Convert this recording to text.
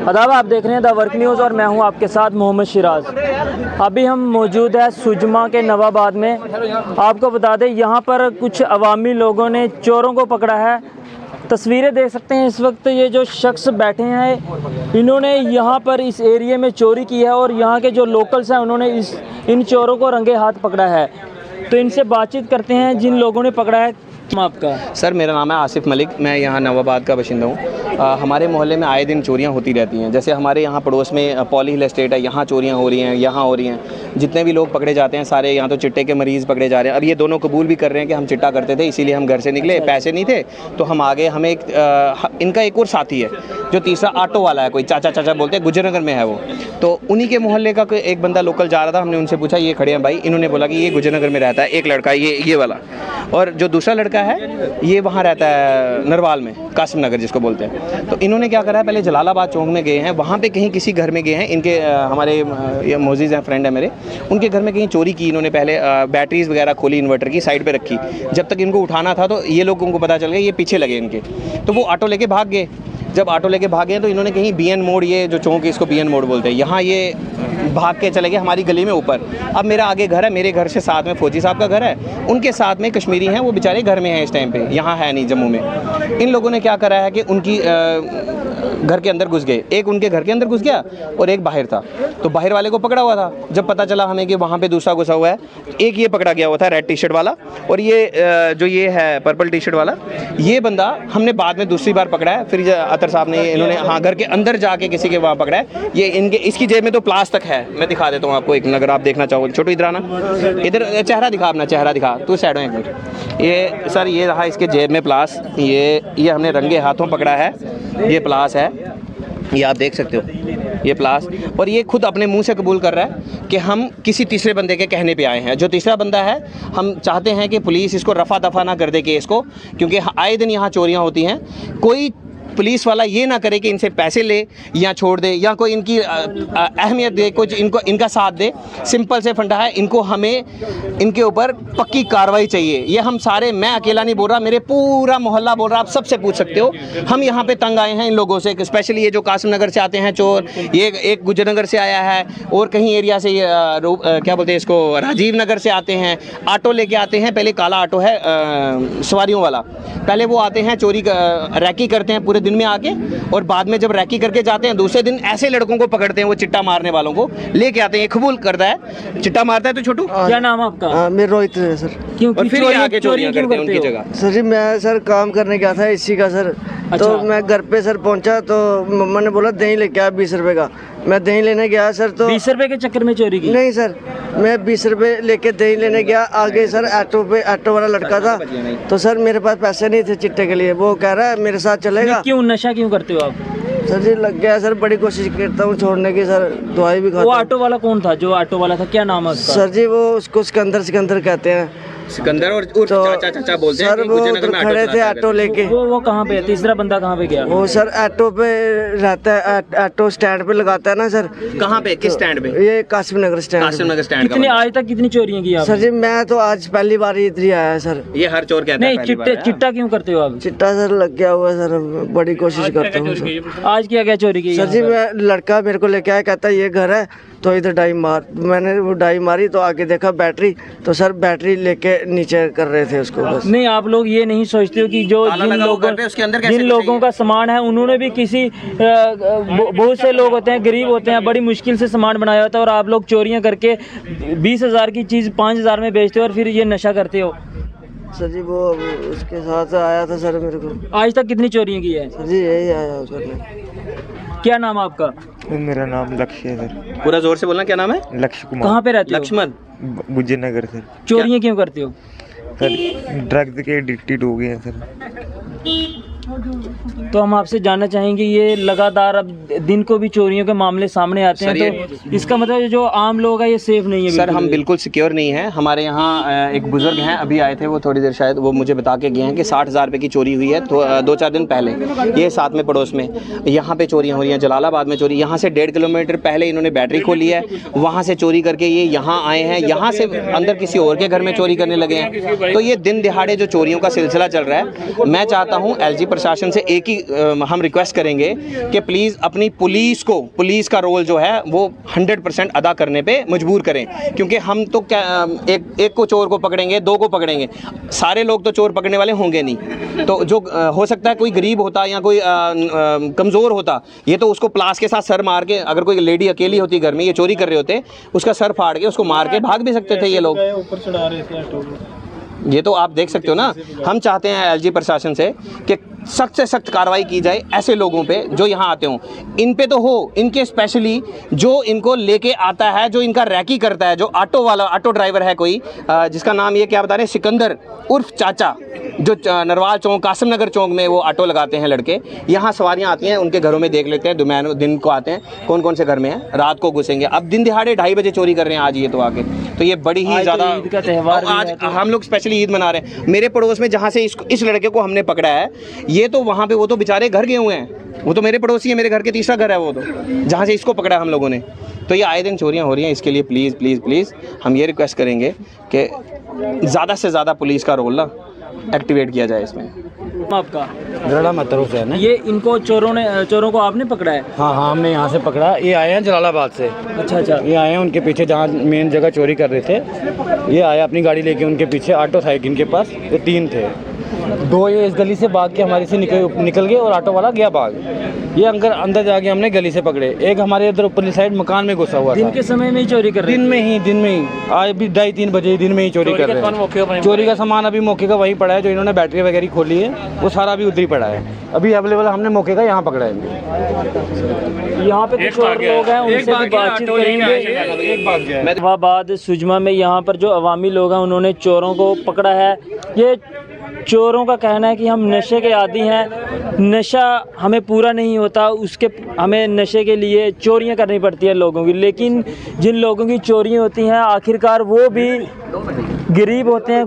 अदाब, आप देख रहे हैं द वर्क न्यूज़ और मैं हूं आपके साथ मोहम्मद शिराज। अभी हम मौजूद है सुजमा के नवाबाद में। आपको बता दें यहाँ पर कुछ अवामी लोगों ने चोरों को पकड़ा है। तस्वीरें देख सकते हैं इस वक्त। ये जो शख्स बैठे हैं इन्होंने यहाँ पर इस एरिया में चोरी की है और यहाँ के जो लोकल्स हैं उन्होंने इन चोरों को रंगे हाथ पकड़ा है। तो इनसे बातचीत करते हैं जिन लोगों ने पकड़ा है। आपका? सर मेरा नाम है आसिफ मलिक, मैं यहाँ नवाबाद का बाशिंदा हूँ। हमारे मोहल्ले में आए दिन चोरियाँ होती रहती हैं। जैसे हमारे यहाँ पड़ोस में पॉली हिल एस्टेट है, यहाँ चोरियाँ हो रही हैं, यहाँ हो रही हैं। जितने भी लोग पकड़े जाते हैं सारे यहाँ तो चिट्टे के मरीज़ पकड़े जा रहे हैं। अब ये दोनों कबूल भी कर रहे हैं कि हम चिट्टा करते थे, इसीलिए हम घर से निकले, पैसे नहीं थे तो हम आ गए। हमें इनका एक और साथी है जो तीसरा ऑटो वाला है, कोई चाचा बोलते हैं, गुजरनगर में है वो। तो उन्हीं के मोहल्ले का एक बंदा लोकल जा रहा था। हमने उनसे पूछा ये खड़े हैं भाई, इन्होंने बोला कि ये गुजरनगर में रहता है एक लड़का, ये वाला, और जो दूसरा लड़का है ये वहाँ रहता है नरवाल में, कासिम नगर जिसको बोलते हैं। तो इन्होंने क्या करा है, पहले जलालाबाद चौक में गए हैं, वहाँ पे कहीं किसी घर में गए हैं। इनके हमारे मोजीज़ हैं, फ्रेंड है मेरे, उनके घर में कहीं चोरी की इन्होंने। पहले बैटरीज वगैरह खोली, इन्वर्टर की साइड पे रखी। जब तक इनको उठाना था तो ये लोग उनको पता चल गया, ये पीछे लगे इनके, तो वो ऑटो लेके भाग गए। जब ऑटो लेके भागे तो इन्होंने कहीं BN मोड़, ये जो चौक है इसको BN मोड़ बोलते हैं, यहाँ ये भाग के चले गए हमारी गली में ऊपर। अब मेरा आगे घर है, मेरे घर से साथ में फौजी साहब का घर है, उनके साथ में कश्मीरी हैं, वो बेचारे घर में हैं इस टाइम पे, यहाँ है नहीं जम्मू में। इन लोगों ने क्या करा है कि उनकी घर के अंदर घुस गए। एक उनके घर के अंदर घुस गया और एक बाहर था, तो बाहर वाले को पकड़ा हुआ था। जब पता चला हमें कि वहाँ पे दूसरा घुसा हुआ है, एक ये पकड़ा गया हुआ था रेड टी शर्ट वाला, और ये जो ये है पर्पल टी शर्ट वाला, ये बंदा हमने बाद में दूसरी बार पकड़ा है। फिर अतर साहब ने इन्होंने हाँ घर के अंदर जाके किसी के वहाँ पकड़ा है। ये इनके इसकी जेब में तो प्लास तक है, मैं दिखा देता हूँ आपको एक, अगर आप देखना चाहो। छोटू इधर आना, इधर चेहरा दिखा, अपना चेहरा दिखा, तू साइड में एक मिनट। ये सर ये रहा इसके जेब में प्लास, ये हमने रंगे हाथों पकड़ा है। ये प्लास है, ये आप देख सकते हो, ये प्लास। और ये खुद अपने मुंह से कबूल कर रहा है कि हम किसी तीसरे बंदे के कहने पे आए हैं। जो तीसरा बंदा है, हम चाहते हैं कि पुलिस इसको रफ़ा दफ़ा ना कर दे केस को, क्योंकि आए दिन यहाँ चोरियाँ होती हैं। कोई पुलिस वाला ये ना करे कि इनसे पैसे ले या छोड़ दे या कोई इनकी अहमियत दे, कुछ इनका साथ दे। सिंपल से फंडा है, इनको हमें इनके ऊपर पक्की कार्रवाई चाहिए। ये हम सारे, मैं अकेला नहीं बोल रहा, मेरे पूरा मोहल्ला बोल रहा, आप सबसे पूछ सकते हो। हम यहाँ पे तंग आए हैं इन लोगों से, स्पेशली ये जो कासिम नगर से आते हैं चोर, ये एक गुजरनगर से आया है और कहीं एरिया से क्या बोलते हैं इसको, राजीव नगर से आते हैं। ऑटो लेके आते हैं, पहले काला ऑटो है सवारियों वाला, पहले वो आते हैं चोरी रैकी करते हैं पूरे दिन में आके, और बाद में जब रैकी करके जाते हैं दूसरे दिन ऐसे लड़कों को पकड़ते हैं, वो चिट्टा मारने वालों को लेके आते हैं। ये कबूल करता है, चिट्टा मारता है। तो छोटू क्या नाम है आपका? मेरा रोहित है सर। क्यों? और फिर आके चोरियां करते हैं उनकी जगह। सर जी मैं सर काम करने गया था इसी का सर। अच्छा। तो मैं घर पे सर पहुंचा तो मम्मा ने बोला दही लेके आ 20 रुपए का। मैं दही लेने गया सर, तो 20 रुपए के चक्कर में चोरी की? नहीं सर, मैं 20 रुपए लेके दही लेने गया। आगे सर ऑटो वाला लड़का था, तो सर मेरे पास पैसे नहीं थे चिट्टे के लिए। वो कह रहा है मेरे साथ चलेगा। क्यों नशा क्यों करते हो आप? सर जी लग गया सर, बड़ी कोशिश करता हूँ छोड़ने की सर, दवाई भी खाता हूँ। वो ऑटो वाला कौन था? जो ऑटो वाला था क्या नाम है उसका? सर जी वो उसको सिकंदर कहते हैं। सिकंदर और तो चाचा बोलते हैं सर वो खड़े थे ऑटो लेके। वो कहाँ पे? तीसरा बंदा कहाँ पे गया? वो सर ऑटो पे रहता है, ऑटो स्टैंड पे लगाता है ना सर। कहाँ पे, किस स्टैंड पे? ये कासिम नगर स्टैंड। कितने आज तक कितनी चोरियां की आपने? सर जी मैं तो आज पहली बार इधर ही आया है सर। ये हर चोर कहता है नहीं, चिट्टा क्यों करते हो आप? चिट्टा सर लग गया हुआ है सर, बड़ी कोशिश करता हूँ। आज क्या चोरी की? सर जी मैं लड़का मेरे को लेके आया, कहता है ये घर है तो इधर डाई मार। मैंने वो डाई मारी तो आगे देखा बैटरी, तो सर बैटरी लेके नीचे कर रहे थे उसको बस। नहीं, आप लोग ये नहीं सोचते हो कि जो जिन लोगों का सामान है उन्होंने भी किसी बहुत से लोग होते हैं गरीब होते हैं, बड़ी मुश्किल से सामान बनाया होता है, और आप लोग चोरियां करके 20,000 की चीज़ 5,000 में बेचते हो और फिर ये नशा करते हो। सर जी वो उसके साथ आया था सर मेरे को। आज तक कितनी चोरियां की है? सर जी यही आया करने। क्या नाम है आपका? मेरा नाम लक्ष्य है सर। पूरा जोर से बोलना, क्या नाम है? लक्ष्य कुमार। कहाँ पे रहते हो? लक्ष्मण। गुजरनगर सर। चोरियां क्यों करते हो? सर ड्रग्स के एडिक्टेड हो गए हैं सर। तो हम आपसे जानना चाहेंगे, ये लगातार अब दिन को भी चोरियों के मामले सामने आते हैं, तो इसका मतलब जो आम लोग हैं ये सेफ नहीं है? सर हम बिल्कुल सिक्योर नहीं है। हमारे यहाँ एक बुज़ुर्ग हैं, अभी आए थे वो थोड़ी देर, शायद वो मुझे बता के गए हैं कि 60,000 रुपये की चोरी हुई है तो 2-4 दिन पहले, ये साथ में पड़ोस में। यहाँ पे चोरियाँ हो रही हैं, जलालाबाद में चोरी, यहाँ से 1.5 किलोमीटर पहले इन्होंने बैटरी खोली है, वहाँ से चोरी करके ये यहाँ आए हैं, यहाँ से अंदर किसी और के घर में चोरी करने लगे हैं। तो ये दिन दिहाड़े जो चोरियों का सिलसिला चल रहा है। मैं चाहता हूँ एलजी प्रशासन से एक ही हम रिक्वेस्ट करेंगे कि प्लीज़ अपनी पुलिस का रोल जो है वो 100% अदा करने पे मजबूर करें, क्योंकि हम तो क्या एक को चोर को पकड़ेंगे, 2 को पकड़ेंगे, सारे लोग तो चोर पकड़ने वाले होंगे नहीं। तो जो हो सकता है कोई गरीब होता या कोई कमज़ोर होता, ये तो उसको प्लास के साथ सर मार के, अगर कोई लेडी अकेली होती घर में, ये चोरी कर रहे होते, उसका सर फाड़ के उसको मार के भाग भी सकते थे ये लोग। ये तो आप देख सकते हो ना। हम चाहते हैं एलजी प्रशासन से कि सख्त से सख्त कार्रवाई की जाए ऐसे लोगों पे जो यहाँ आते हों। इन पे तो हो, इनके स्पेशली जो इनको लेके आता है, जो इनका रैकी करता है, जो ऑटो वाला, ऑटो ड्राइवर है कोई, जिसका नाम ये क्या बता रहे हैं, सिकंदर उर्फ चाचा, जो नरवाल चौक, कासिम नगर चौक में वो ऑटो लगाते हैं लड़के। यहाँ सवारियाँ आती हैं, उनके घरों में देख लेते हैं, दिन को आते हैं कौन कौन से घर में हैं, रात को घुसेंगे। अब दिन दिहाड़े 2:30 बजे चोरी कर रहे हैं आज ये तो आके। तो ये बड़ी ही ज़्यादा, ईद का त्यौहार आज हम लोग स्पेशली ईद मना रहे हैं। मेरे पड़ोस में जहाँ से इस लड़के को हमने पकड़ा है, ये तो वहाँ पे, वो तो बेचारे घर गए हुए हैं, वो तो मेरे पड़ोसी है, मेरे घर के तीसरा घर है वो तो, जहाँ से इसको पकड़ा हम लोगों ने। तो ये आए दिन चोरियाँ हो रही हैं, इसके लिए प्लीज़ प्लीज़ प्लीज़ हम ये रिक्वेस्ट करेंगे कि ज़्यादा से ज़्यादा पुलिस का रोल ना एक्टिवेट किया जाए इसमें। आपका गरड़ा मतरू से है ना? ये इनको चोरों को आपने पकड़ा है? हाँ हाँ, हमने यहाँ से पकड़ा। ये आए हैं जलालाबाद से। अच्छा। ये आए हैं उनके पीछे, जहाँ मेन जगह चोरी कर रहे थे, ये आया अपनी गाड़ी लेके उनके पीछे, ऑटो था एक इनके पास, ये 3 थे। 2 ये इस गली से भाग के हमारे से निकल गए और ऑटो वाला गया भाग। ये अंदर जाके हमने गली से पकड़े। एक हमारे इधर ऊपरली साइड मकान में घुसा हुआ था। दिन के समय में ही चोरी कर रहे? दिन में ही आज भी 2:30-3 बजे दिन में ही चोरी कर रहे हैं। चोरी का सामान अभी मौके का वहीं पड़ा है, जो इन्होंने बैटरी वगैरह खोली है वो सारा अभी उधर ही पड़ा है। अभी अवेलेबल हमने मौके का यहाँ पकड़ा है। यहाँ पे कुछ और लोग हैं, उनसे भी बातचीत करेंगे। नवाबाद सुजमा में यहाँ पर जो अवामी लोग हैं उन्होंने चोरों को पकड़ा है। ये चोरों का कहना है कि हम नशे के आदी हैं, नशा हमें पूरा नहीं होता, हमें नशे के लिए चोरियां करनी पड़ती है लोगों की। लेकिन जिन लोगों की चोरियां होती हैं आखिरकार वो भी गरीब होते हैं।